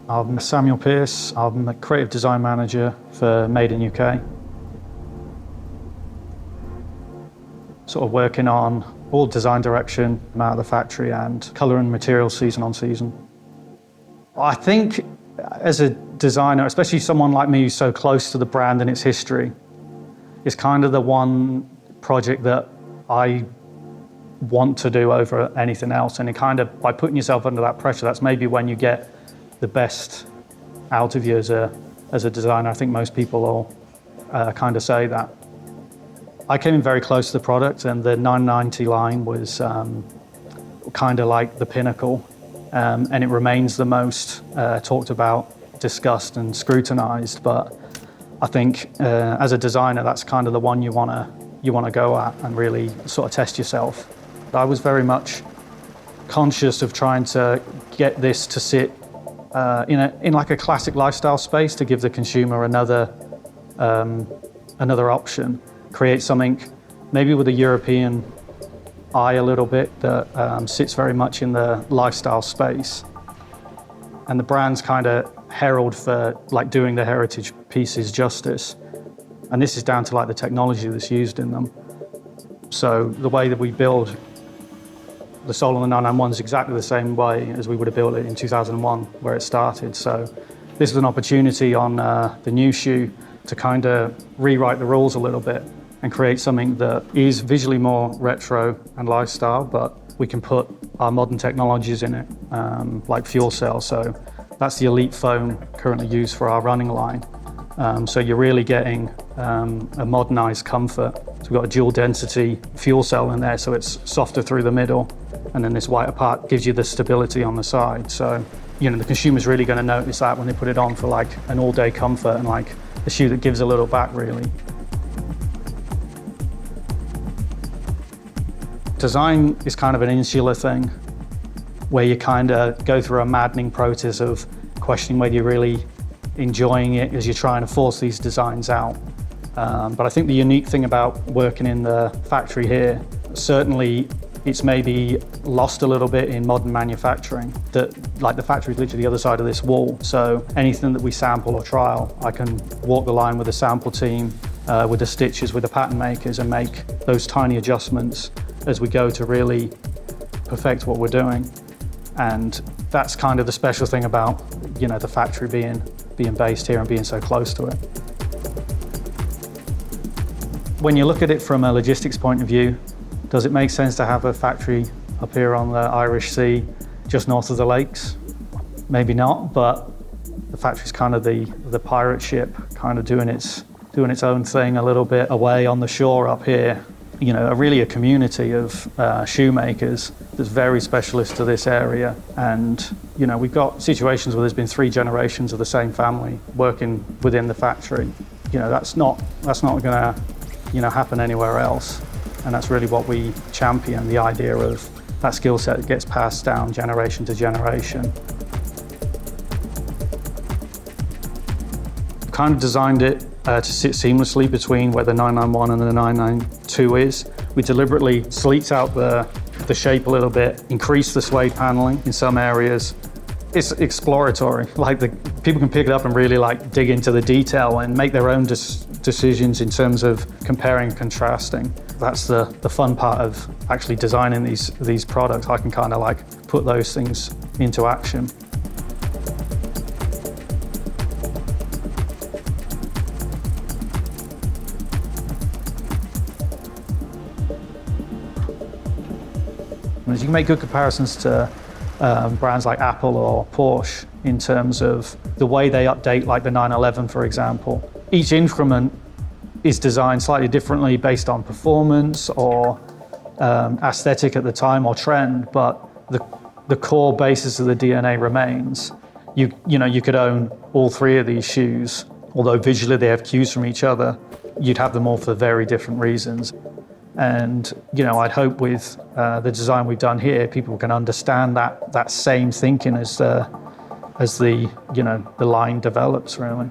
I'm Samuel Pearce. I'm a creative design manager for Made in UK. Sort of working on all design direction out of the factory and colour and material season on season. I think as a designer, especially someone like me who's so close to the brand and its history, it's kind of the one project that I want to do over anything else. And it kind of, by putting yourself under that pressure, that's maybe when you get the best out of you as a designer. I think most people will kind of say that. I came in very close to the product, and the 990 line was kind of like the pinnacle, and it remains the most talked about, discussed and scrutinized. But I think as a designer, that's kind of the one you want to go at and really sort of test yourself. I was very much conscious of trying to get this to sit in like a classic lifestyle space, to give the consumer another option, create something maybe with a European eye a little bit that sits very much in the lifestyle space. And the brand's kind of herald for like doing the heritage pieces justice. And this is down to like the technology that's used in them. So the way that we build the sole on the 991 is exactly the same way as we would have built it in 2001, where it started. So this is an opportunity on the new shoe to kind of rewrite the rules a little bit and create something that is visually more retro and lifestyle, but we can put our modern technologies in it, like fuel cells. So that's the elite foam currently used for our running line. So you're really getting a modernized comfort. So we've got a dual density fuel cell in there, so it's softer through the middle, and then this whiter part gives you the stability on the side. So, you know, the consumer's really going to notice that when they put it on for like an all-day comfort and like a shoe that gives a little back, really. Design is kind of an insular thing where you kind of go through a maddening process of questioning whether you're really enjoying it as you're trying to force these designs out. But I think the unique thing about working in the factory here, certainly it's maybe lost a little bit in modern manufacturing, that like the factory is literally the other side of this wall. So anything that we sample or trial, I can walk the line with the sample team, with the stitches, with the pattern makers, and make those tiny adjustments as we go to really perfect what we're doing. And that's kind of the special thing about, you know, the factory being based here and being so close to it. When you look at it from a logistics point of view, does it make sense to have a factory up here on the Irish Sea, just north of the lakes? Maybe not, but the factory's kind of the pirate ship, kind of doing its own thing a little bit away on the shore up here. You know, really a community of shoemakers that's very specialist to this area. And, you know, we've got situations where there's been 3 generations of the same family working within the factory. You know, that's not gonna, you know, happen anywhere else. And that's really what we champion, the idea of that skill set that gets passed down generation to generation. We've kind of designed it to sit seamlessly between where the 991 and the 992 is. We deliberately sleeked out the shape a little bit, increased the suede paneling in some areas. It's exploratory, like people can pick it up and really like dig into the detail and make their own decisions in terms of comparing and contrasting. That's the fun part of actually designing these products. I can kind of like put those things into action. You can make good comparisons to brands like Apple or Porsche in terms of the way they update, like the 911, for example. Each increment is designed slightly differently based on performance or aesthetic at the time or trend, but the core basis of the DNA remains. You know, you could own all 3 of these shoes, although visually they have cues from each other. You'd have them all for very different reasons. And, you know, I'd hope with the design we've done here, people can understand that same thinking as the you know, the line develops, really.